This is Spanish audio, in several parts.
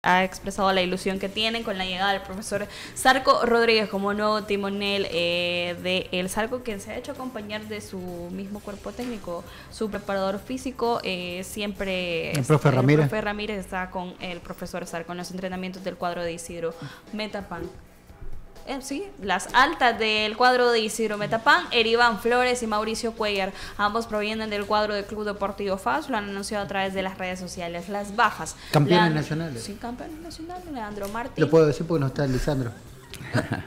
ha expresado la ilusión que tienen con la llegada del profesor Zarco Rodríguez como nuevo timonel de El Zarco, quien se ha hecho acompañar de su mismo cuerpo técnico, su preparador físico, siempre el profe Ramírez. El profe Ramírez está con el profesor Zarco en los entrenamientos del cuadro de Isidro Metapán. Sí, las altas del cuadro de Isidro Metapán, Eriván Flores y Mauricio Cuellar, ambos provienen del cuadro del Club Deportivo FAS, lo han anunciado a través de las redes sociales. Las bajas. Campeones nacionales. Sí, campeones nacionales, Leandro Martín. Lo puedo decir porque no está Lisandro.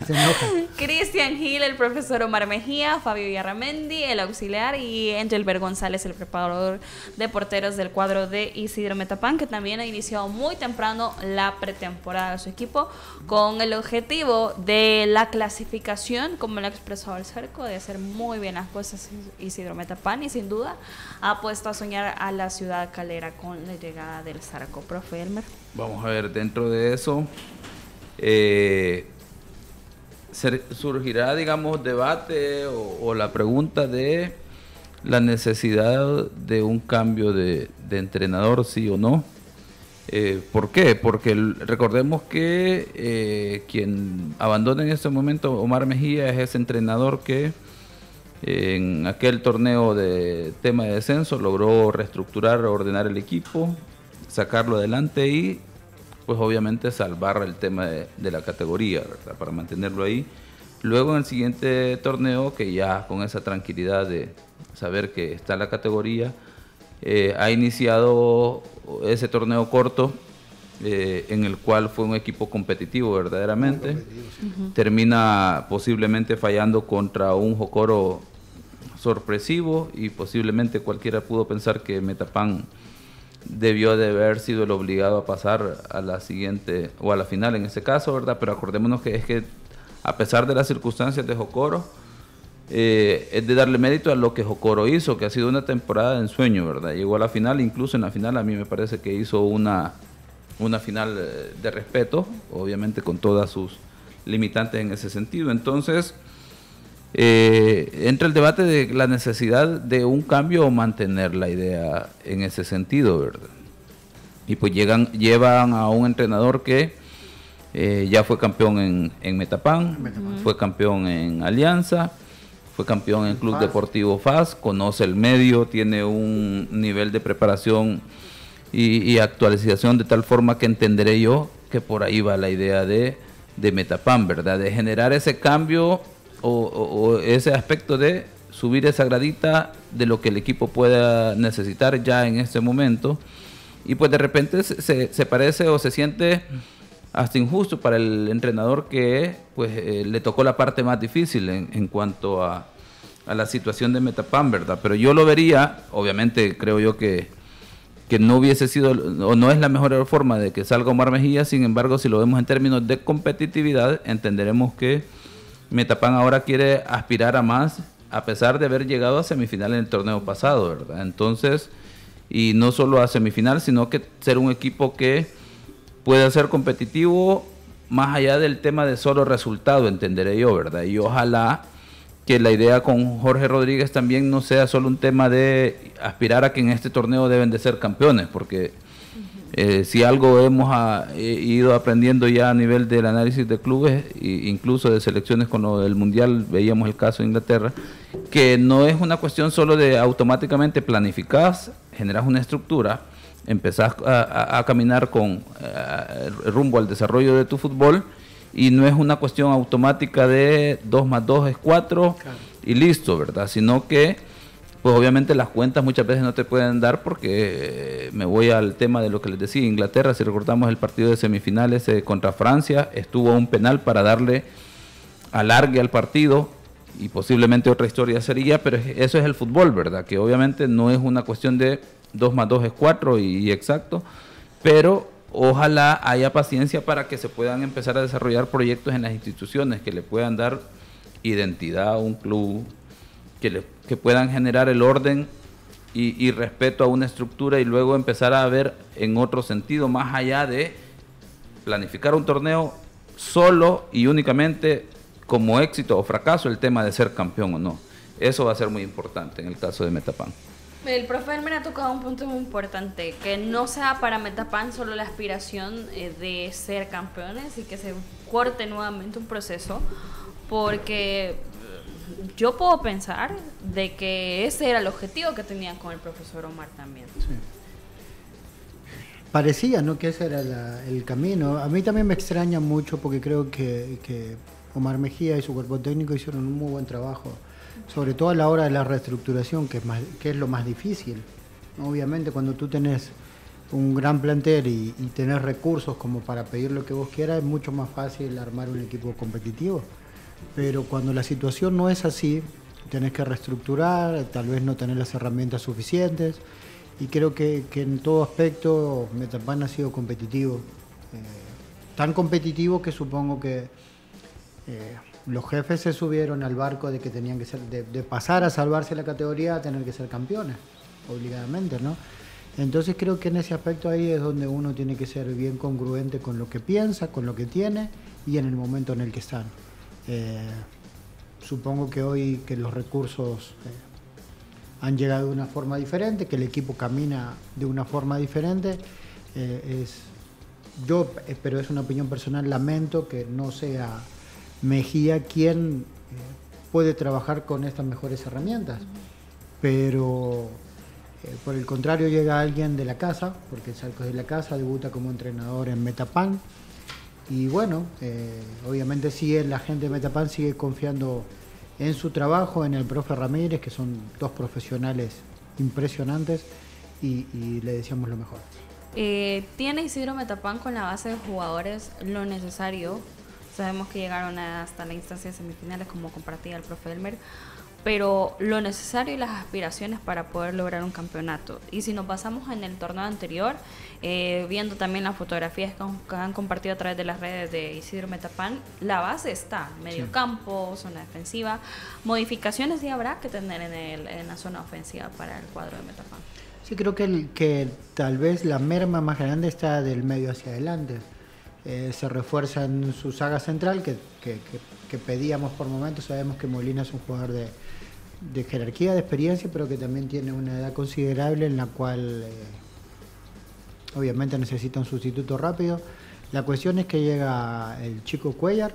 Se enoja. Cristian Gil, el profesor Omar Mejía, Fabio Villarramendi, el auxiliar, y Engelbert González, el preparador de porteros del cuadro de Isidro Metapán, que también ha iniciado muy temprano la pretemporada de su equipo con el objetivo de la clasificación, como lo ha expresado el Zarco, de hacer muy bien las cosas Isidro Metapán, y sin duda ha puesto a soñar a la ciudad calera con la llegada del Zarco. Profe Elmer. Vamos a ver, dentro de eso surgirá, digamos, debate o la pregunta de la necesidad de un cambio de entrenador, sí o no. ¿Por qué? Porque recordemos que quien abandona en este momento, Omar Mejía, es ese entrenador que en aquel torneo de tema de descenso logró reestructurar, ordenar el equipo, sacarlo adelante y pues obviamente salvar el tema de la categoría, ¿verdad? Para mantenerlo ahí. Luego en el siguiente torneo, que ya con esa tranquilidad de saber que está la categoría, ha iniciado ese torneo corto, en el cual fue un equipo competitivo verdaderamente. Termina posiblemente fallando contra un Jocoro sorpresivo, y posiblemente cualquiera pudo pensar que Metapán debió de haber sido el obligado a pasar a la siguiente o a la final en ese caso, ¿verdad? Pero acordémonos que es que a pesar de las circunstancias de Jocoro, es de darle mérito a lo que Jocoro hizo, que ha sido una temporada de ensueño, ¿verdad? Llegó a la final, incluso en la final a mí me parece que hizo una final de respeto, obviamente con todas sus limitantes en ese sentido. Entonces entra el debate de la necesidad de un cambio o mantener la idea en ese sentido, ¿verdad? Y pues llevan a un entrenador que ya fue campeón en Metapán, fue campeón en Alianza, fue campeón en Club Deportivo FAS, conoce el medio, tiene un nivel de preparación y actualización de tal forma que entenderé yo que por ahí va la idea de Metapán, ¿verdad? De generar ese cambio o ese aspecto de subir esa gradita de lo que el equipo pueda necesitar ya en este momento, y pues de repente se parece o se siente hasta injusto para el entrenador que pues le tocó la parte más difícil en cuanto a la situación de Metapán, ¿verdad? Pero yo lo vería, obviamente creo yo que no hubiese sido o no es la mejor forma de que salga Omar Mejía. Sin embargo, si lo vemos en términos de competitividad, entenderemos que Metapán ahora quiere aspirar a más, a pesar de haber llegado a semifinal en el torneo pasado, ¿verdad? Entonces, y no solo a semifinal, sino que ser un equipo que pueda ser competitivo más allá del tema de solo resultado, entenderé yo, ¿verdad? Y ojalá que la idea con Jorge Rodríguez también no sea solo un tema de aspirar a que en este torneo deben de ser campeones, porque si algo hemos ido aprendiendo ya a nivel del análisis de clubes e incluso de selecciones con lo del Mundial, veíamos el caso de Inglaterra, que no es una cuestión solo de automáticamente planificás, generás una estructura, empezás a caminar con rumbo al desarrollo de tu fútbol, y no es una cuestión automática de 2 más 2 es 4 y listo, ¿verdad? Sino que pues obviamente las cuentas muchas veces no te pueden dar, porque me voy al tema de lo que les decía, Inglaterra, si recordamos el partido de semifinales contra Francia, estuvo un penal para darle alargue al partido, y posiblemente otra historia sería, pero eso es el fútbol, ¿verdad? Que obviamente no es una cuestión de 2 más 2 es 4 y exacto, pero ojalá haya paciencia para que se puedan empezar a desarrollar proyectos en las instituciones que le puedan dar identidad a un club, que puedan generar el orden y respeto a una estructura, y luego empezar a ver en otro sentido, más allá de planificar un torneo solo y únicamente como éxito o fracaso el tema de ser campeón o no. Eso va a ser muy importante en el caso de Metapán. El profe Elmer ha tocado un punto muy importante, que no sea para Metapan solo la aspiración de ser campeones y que se corte nuevamente un proceso, porque yo puedo pensar de que ese era el objetivo que tenían con el profesor Omar también. Sí. Parecía, ¿no?, que ese era el camino. A mí también me extraña mucho porque creo que Omar Mejía y su cuerpo técnico hicieron un muy buen trabajo, sobre todo a la hora de la reestructuración, que es lo más difícil. Obviamente cuando tú tenés un gran plantel y tenés recursos como para pedir lo que vos quieras, es mucho más fácil armar un equipo competitivo. Pero cuando la situación no es así, tenés que reestructurar, tal vez no tener las herramientas suficientes, y creo que en todo aspecto Metapan ha sido competitivo. Tan competitivo que supongo que los jefes se subieron al barco de que tenían que ser, de pasar a salvarse la categoría a tener que ser campeones, obligadamente, ¿no? Entonces creo que en ese aspecto ahí es donde uno tiene que ser bien congruente con lo que piensa, con lo que tiene y en el momento en el que están. Supongo que hoy que los recursos han llegado de una forma diferente, que el equipo camina de una forma diferente, pero es una opinión personal, lamento que no sea Mejía quien puede trabajar con estas mejores herramientas, pero por el contrario llega alguien de la casa, porque el Zarco es de la casa, debuta como entrenador en Metapan, y bueno, obviamente la gente de Metapan sigue confiando en su trabajo, en el profe Ramírez, que son dos profesionales impresionantes, y le deseamos lo mejor. ¿Tiene Isidro Metapan con la base de jugadores lo necesario? Sabemos que llegaron hasta la instancia de semifinales, como compartía el profe Elmer, pero lo necesario y las aspiraciones para poder lograr un campeonato. Y si nos basamos en el torneo anterior, viendo también las fotografías que han compartido a través de las redes de Isidro Metapan, la base está, medio campo, zona defensiva. Modificaciones sí habrá que tener en la zona ofensiva para el cuadro de Metapan. Sí, creo que tal vez la merma más grande está del medio hacia adelante. Se refuerza en su saga central, que pedíamos por momentos. Sabemos que Molina es un jugador de jerarquía, de experiencia, pero que también tiene una edad considerable en la cual obviamente necesita un sustituto rápido. La cuestión es que llega el chico Cuellar,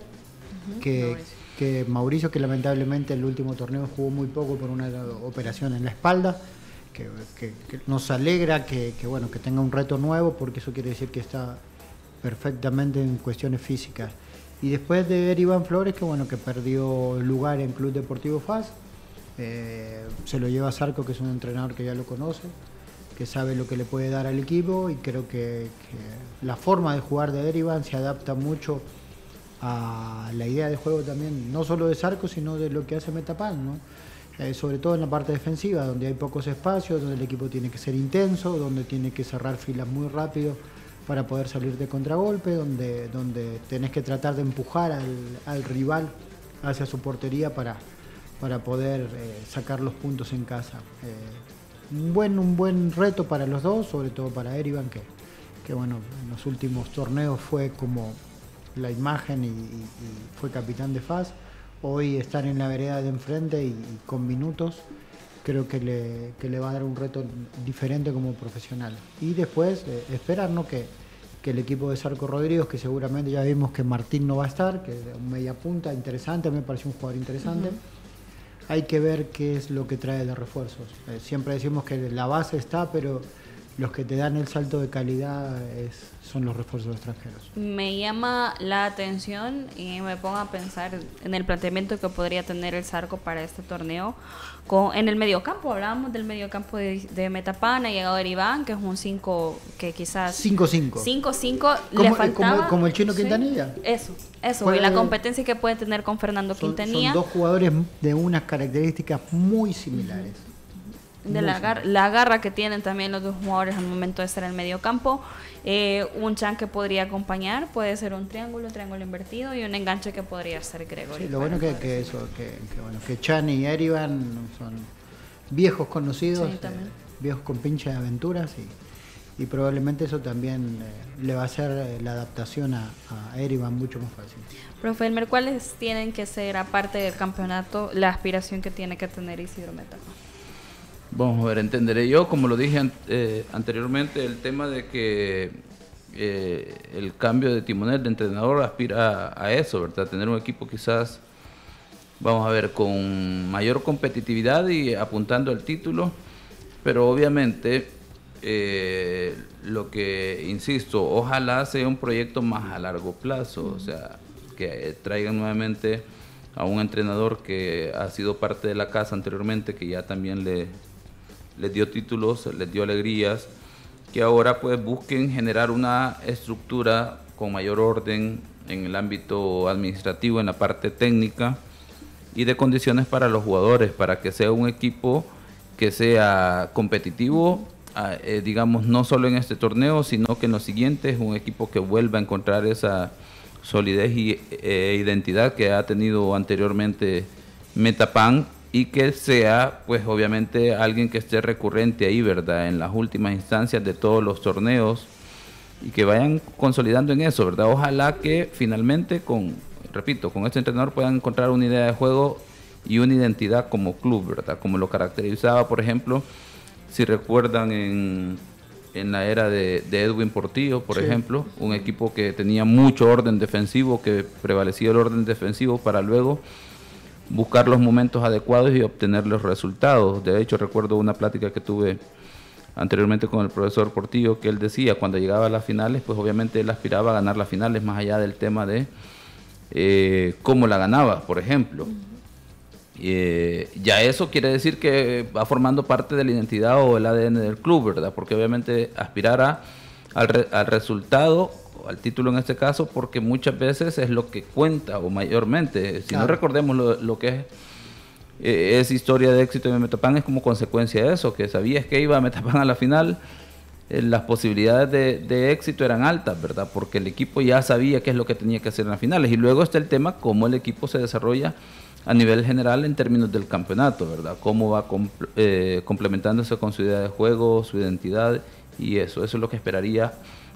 que Mauricio, que lamentablemente el último torneo jugó muy poco por una operación en la espalda, que nos alegra que tenga un reto nuevo, porque eso quiere decir que está perfectamente en cuestiones físicas. Y después de Iván Flores, que perdió lugar en Club Deportivo FAS, se lo lleva a Zarco, que es un entrenador que ya lo conoce, que sabe lo que le puede dar al equipo, y creo que la forma de jugar de Iván se adapta mucho a la idea de juego también, no solo de Zarco, sino de lo que hace Metapan, ¿no? Sobre todo en la parte defensiva, donde hay pocos espacios, donde el equipo tiene que ser intenso, donde tiene que cerrar filas muy rápido para poder salir de contragolpe, donde tenés que tratar de empujar al rival hacia su portería para poder sacar los puntos en casa. Un buen reto para los dos, sobre todo para Erivan, que en los últimos torneos fue como la imagen y fue capitán de FAS. Hoy estar en la vereda de enfrente y con minutos, creo que le va a dar un reto diferente como profesional. Y después esperar, ¿no?, que el equipo de Zarco Rodríguez, que seguramente ya vimos que Martín no va a estar, que es un media punta interesante, me pareció un jugador interesante. Hay que ver qué es lo que trae de refuerzos. Siempre decimos que la base está, pero los que te dan el salto de calidad son los refuerzos extranjeros. Me llama la atención y me pongo a pensar en el planteamiento que podría tener el Zarco para este torneo. En el mediocampo, hablábamos del mediocampo de Metapan, ha llegado Eriván, que es un 5 que quizás... 5-5. 5-5, le faltaba... Como el chino Quintanilla. Eso, y la competencia que puede tener con Fernando Quintanilla. Son dos jugadores de unas características muy similares. De la garra que tienen también los dos jugadores al momento de estar en el medio campo. Un Chan que podría acompañar, puede ser un triángulo invertido, y un enganche que podría ser Gregory. Sí, lo bueno que Chan y Erivan son viejos conocidos, sí, viejos con pinche de aventuras, y probablemente eso también le va a hacer la adaptación a Erivan mucho más fácil. Profe Elmer, ¿cuáles tienen que ser, aparte del campeonato, la aspiración que tiene que tener Isidro Metapan? Vamos a ver, entenderé yo, como lo dije anteriormente, el tema de que el cambio de timonel, de entrenador, aspira a eso, ¿verdad? Tener un equipo quizás, vamos a ver, con mayor competitividad y apuntando al título, pero obviamente lo que, insisto, ojalá sea un proyecto más a largo plazo, o sea, que traigan nuevamente a un entrenador que ha sido parte de la casa anteriormente, que ya también les dio títulos, les dio alegrías, que ahora pues busquen generar una estructura con mayor orden en el ámbito administrativo, en la parte técnica y de condiciones para los jugadores, para que sea un equipo que sea competitivo, digamos, no solo en este torneo, sino que en los siguientes, un equipo que vuelva a encontrar esa solidez y identidad que ha tenido anteriormente Metapan, y que sea, pues obviamente, alguien que esté recurrente ahí, ¿verdad? En las últimas instancias de todos los torneos, y que vayan consolidando en eso, ¿verdad? Ojalá que finalmente, repito, con este entrenador puedan encontrar una idea de juego y una identidad como club, ¿verdad? Como lo caracterizaba, por ejemplo, si recuerdan en la era de Edwin Portillo, por ejemplo, un equipo que tenía mucho orden defensivo, que prevalecía el orden defensivo para luego buscar los momentos adecuados y obtener los resultados. De hecho, recuerdo una plática que tuve anteriormente con el profesor Portillo, que él decía, cuando llegaba a las finales, pues obviamente él aspiraba a ganar las finales, más allá del tema de cómo la ganaba, por ejemplo. Ya eso quiere decir que va formando parte de la identidad o el ADN del club, ¿verdad? Porque obviamente aspirar al resultado, al título en este caso, porque muchas veces es lo que cuenta, o mayormente. Si no recordemos lo que es historia de éxito de Metapan, es como consecuencia de eso, que sabías que iba a Metapan a la final, las posibilidades de éxito eran altas, ¿verdad? Porque el equipo ya sabía qué es lo que tenía que hacer en las finales. Y luego está el tema, cómo el equipo se desarrolla a nivel general en términos del campeonato, ¿verdad? Cómo va complementándose con su idea de juego, su identidad, y eso es lo que esperaría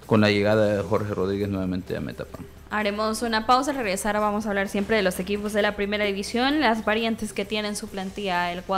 con la llegada de Jorge Rodríguez nuevamente a Metapan. Haremos una pausa, al regresar vamos a hablar siempre de los equipos de la primera división, las variantes que tienen su plantilla, el cuadro